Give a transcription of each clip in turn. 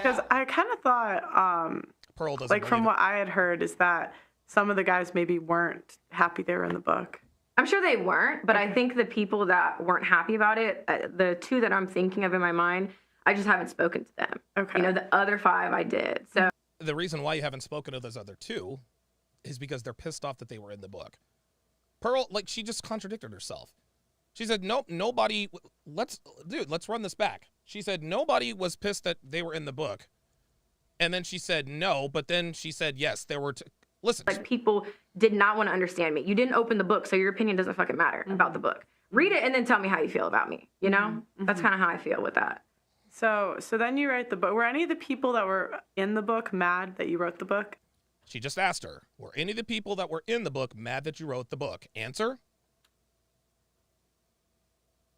Because I kind of thought, Pearl doesn't like from believe it. what I had heard, is that some of the guys maybe weren't happy they were in the book. I'm sure they weren't, but I think the people that weren't happy about it, the two that I'm thinking of in my mind, I just haven't spoken to them. Okay. You know, the other 5 I did. So The reason why you haven't spoken to those other 2 is because they're pissed off that they were in the book. Pearl, like, she just contradicted herself. She said, nope, nobody, let's run this back. She said, nobody was pissed that they were in the book. And then she said, no, but then she said, yes, there were, listen. like, people did not want to understand me. You didn't open the book, so your opinion doesn't fucking matter about the book. Read it and then tell me how you feel about me, you know? That's kind of how I feel with that. So then you write the book. Were any of the people that were in the book mad that you wrote the book? She just asked her, were any of the people that were in the book mad that you wrote the book? Answer?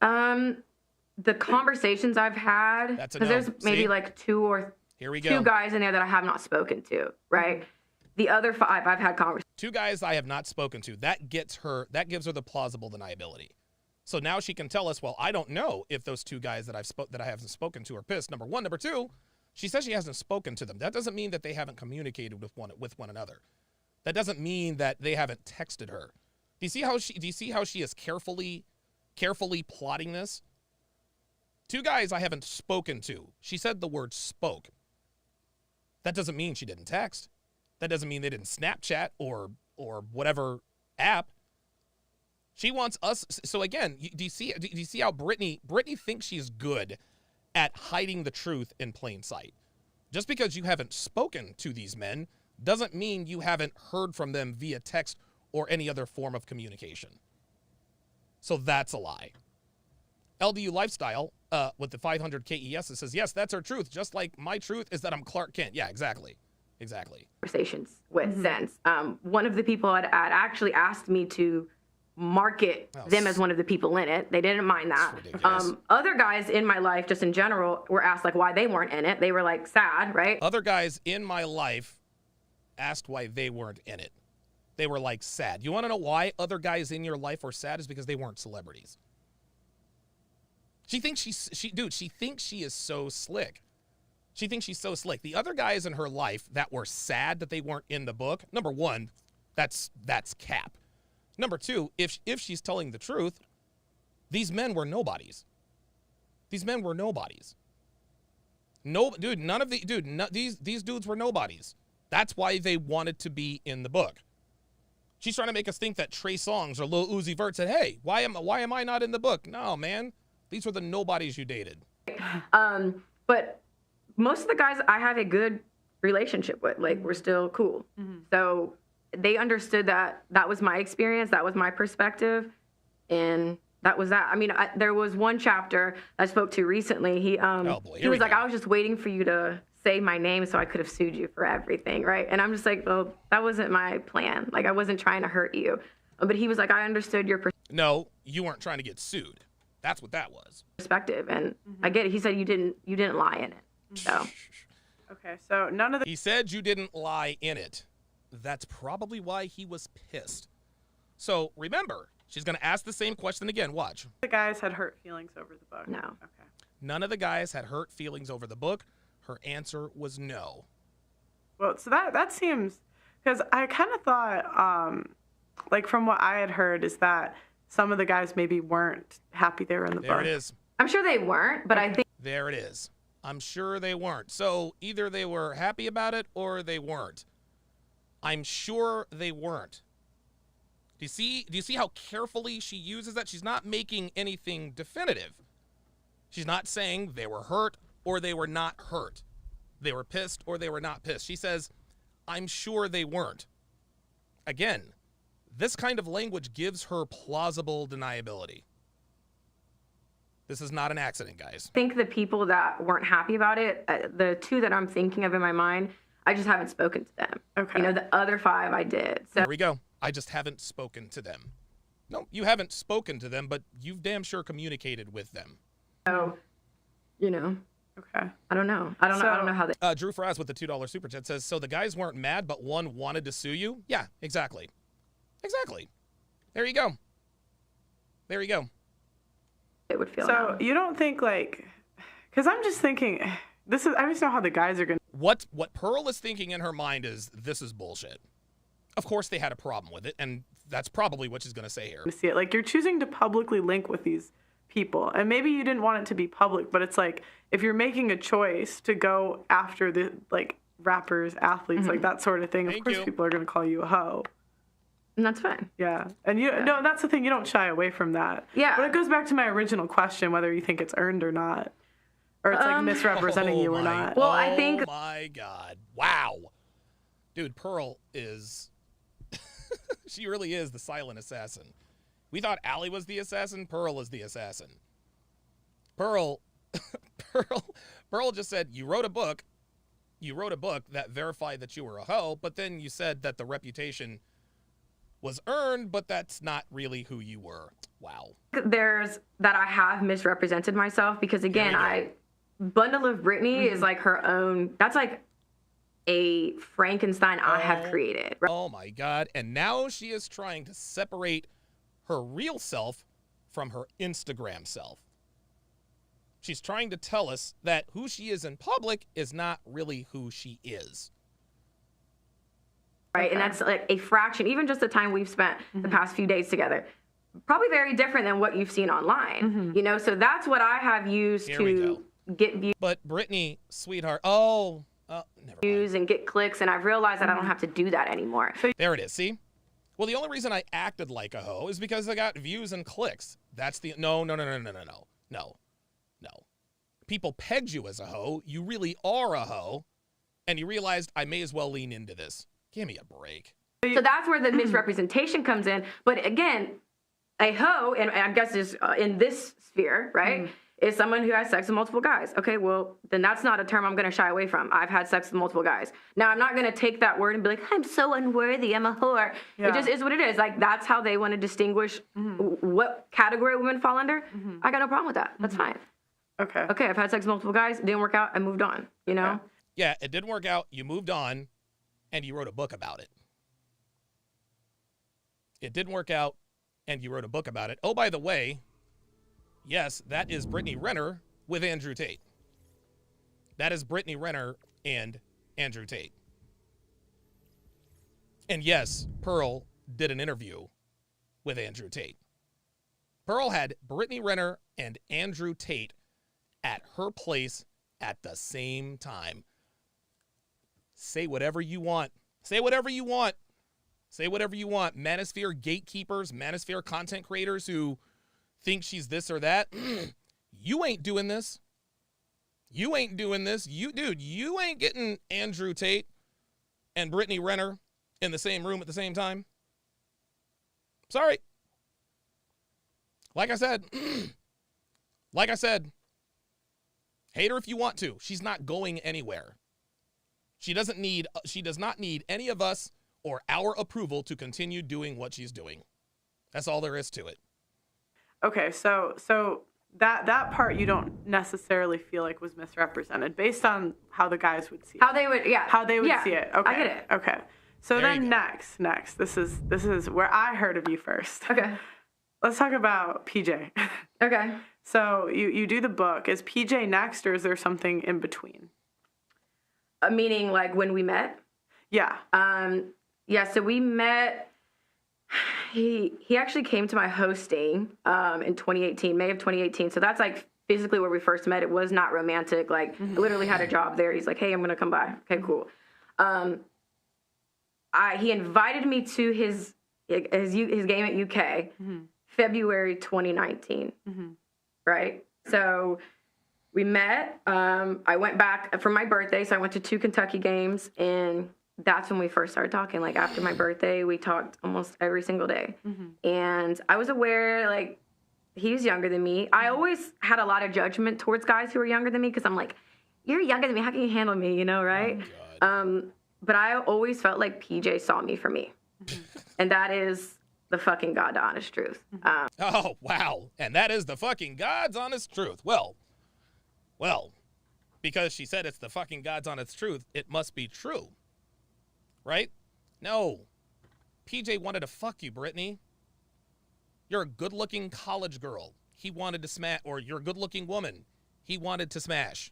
The conversations I've had, That's a because no. there's maybe See? like 2 or Here we go. 2 guys in there that I have not spoken to, right? The other 5 I've had conversations. 2 guys I have not spoken to. That gives her the plausible deniability. So now she can tell us, well, I don't know if those 2 guys that I haven't spoken to are pissed. Number 1, number 2, she says she hasn't spoken to them. That doesn't mean that they haven't communicated with one another. That doesn't mean that they haven't texted her. Do you see how she is carefully plotting this? 2 guys I haven't spoken to. She said the word spoke. That doesn't mean she didn't text. That doesn't mean they didn't Snapchat or whatever app. She wants us. So again, do you see how Brittany thinks she's good at hiding the truth in plain sight? Just because you haven't spoken to these men doesn't mean you haven't heard from them via text or any other form of communication. So that's a lie. LDU Lifestyle with the 500 KES, it says, yes, that's her truth. Just like my truth is that I'm Clark Kent. Yeah, exactly. Conversations with since. One of the people had actually asked me to market them as one of the people in it. They didn't mind that. Other guys in my life, just in general, were asked like why they weren't in it. They were like sad, right? Other guys in my life asked why they weren't in it. They were like sad. You want to know why other guys in your life were sad? Is because they weren't celebrities. She thinks she thinks she is so slick. She thinks she's so slick. The other guys in her life that were sad that they weren't in the book, number 1, that's cap. Number 2, if she's telling the truth, these men were nobodies. These men were nobodies. No, dude, these dudes were nobodies. That's why they wanted to be in the book. She's trying to make us think that Trey Songz or Lil Uzi Vert said, hey, why am I not in the book? No, man. These were the nobodies you dated. But most of the guys I have a good relationship with, like, we're still cool. So they understood that was my experience, that was my perspective, and that was that. I mean, there was one chapter I spoke to recently. He was like, I was just waiting for you to say my name so I could have sued you for everything, right? And I'm just like, well, that wasn't my plan. Like, I wasn't trying to hurt you. But he was like, I understood your No, you weren't trying to get sued. That's what that was. Perspective, and I get it. He said you didn't lie in it. So Okay, so none of the He said you didn't lie in it. That's probably why he was pissed. So remember, she's going to ask the same question again. Watch. guys had hurt feelings over the book. No. Okay. None of the guys had hurt feelings over the book. Her answer was no. Well, so that seems, because I kind of thought, like from what I had heard, is that some of the guys maybe weren't happy they were in the book. There it is. I'm sure they weren't, but I think There it is. I'm sure they weren't. So either they were happy about it or they weren't. I'm sure they weren't. Do you see how carefully she uses that? She's not making anything definitive. She's not saying they were hurt or they were not hurt. They were pissed or they were not pissed. She says, I'm sure they weren't. Again, this kind of language gives her plausible deniability. This is not an accident, guys. I think the people that weren't happy about it, the 2 that I'm thinking of in my mind, I just haven't spoken to them. Okay. You know, the other 5 I did. So There we go. I just haven't spoken to them. No, you haven't spoken to them, but you've damn sure communicated with them. you know, Okay. I don't know. I don't know how they. Drew Faraz with the $2 super chat says, so the guys weren't mad, but one wanted to sue you? Yeah, exactly. Exactly. There you go. There you go. It would feel. So you don't think like, because I'm just thinking, I just know how the guys are going to. What Pearl is thinking in her mind is, this is bullshit. Of course they had a problem with it, and that's probably what she's going to say here. See it. Like, you're choosing to publicly link with these people, and maybe you didn't want it to be public, but it's like, if you're making a choice to go after the, like, rappers, athletes, like that sort of thing, of course people are going to call you a hoe. And that's fine. Yeah. And no, that's the thing. You don't shy away from that. Yeah. But it goes back to my original question, whether you think it's earned or not. Or it's like misrepresenting you or not. Well, I think. Oh my God. Wow. Dude, Pearl is. She really is the silent assassin. We thought Allie was the assassin. Pearl is the assassin. Pearl just said, you wrote a book that verified that you were a hoe, but then you said that the reputation was earned, but that's not really who you were. Wow. There's that I have misrepresented myself because, again, Bundle of Brittany is like her own, that's like a Frankenstein I have created. Right? Oh my God. And now she is trying to separate her real self from her Instagram self. She's trying to tell us that who she is in public is not really who she is. Right, and that's like a fraction, even just the time we've spent the past few days together. Probably very different than what you've seen online, you know? So that's what I have used to get views. But Brittany, sweetheart, never mind. And get clicks, and I've realized that I don't have to do that anymore. There it is, see? Well, the only reason I acted like a hoe is because I got views and clicks. That's the, no. People pegged you as a hoe. You really are a hoe. And you realized I may as well lean into this. Give me a break. So that's where the misrepresentation comes in. But again, a hoe, and I guess is in this sphere, right, is someone who has sex with multiple guys. Okay, well, then that's not a term I'm going to shy away from. I've had sex with multiple guys. Now, I'm not going to take that word and be like, I'm so unworthy, I'm a whore. Yeah. It just is what it is. Like, that's how they want to distinguish what category women fall under. I got no problem with that. That's fine. Okay, I've had sex with multiple guys. It didn't work out. I moved on, you know? Yeah, it didn't work out. You moved on, and you wrote a book about it. It didn't work out, and you wrote a book about it. Oh, by the way, yes, that is Brittany Renner with Andrew Tate. That is Brittany Renner and Andrew Tate. And yes, Pearl did an interview with Andrew Tate. Pearl had Brittany Renner and Andrew Tate at her place at the same time. Say whatever you want. Say whatever you want. Say whatever you want. Manosphere gatekeepers, Manosphere content creators who think she's this or that. You ain't doing this. You ain't doing this. Dude, you ain't getting Andrew Tate and Brittany Renner in the same room at the same time. Sorry. Like I said, hate her if you want to. She's not going anywhere. She does not need any of us or our approval to continue doing what she's doing. That's all there is to it. Okay, so that part you don't necessarily feel like was misrepresented based on how the guys would see it. How they would see it. Okay. I get it. Okay. So There then you go. next. This is where I heard of you first. Okay. Let's talk about PJ. Okay. So you do the book. Is PJ next, or is there something in between? Meaning like when we met? Yeah. So we met. He actually came to my hosting in 2018, May of 2018. So that's like physically where we first met. It was not romantic. Like I literally had a job there. He's like, hey, I'm gonna come by. Okay, cool. He invited me to his game at UK, February 2019. Right. So we met. I went back for my birthday, so I went to 2 Kentucky games, and that's when we first started talking. Like after my birthday, we talked almost every single day. And I was aware, like, he was younger than me. I always had a lot of judgment towards guys who were younger than me because I'm like, you're younger than me. How can you handle me? You know, right? But I always felt like PJ saw me for me. And that is the fucking God honest truth. Oh, wow. And that is the fucking God's honest truth. Well, because she said it's the fucking God's honest truth, it must be true. Right? No. PJ wanted to fuck you, Brittany. You're a good-looking college girl. He wanted to smash, or you're a good-looking woman. He wanted to smash.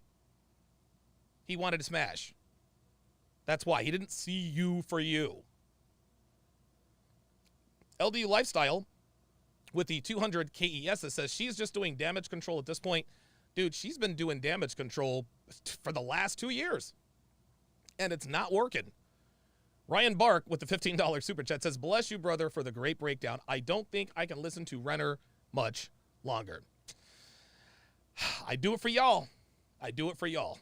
He wanted to smash. That's why. He didn't see you for you. LDU Lifestyle with the 200 KES that says she's just doing damage control at this point. Dude, she's been doing damage control for the last 2 years. And it's not working. Ryan Bark with the $15 super chat says, bless you, brother, for the great breakdown. I don't think I can listen to Renner much longer. I do it for y'all. I do it for y'all.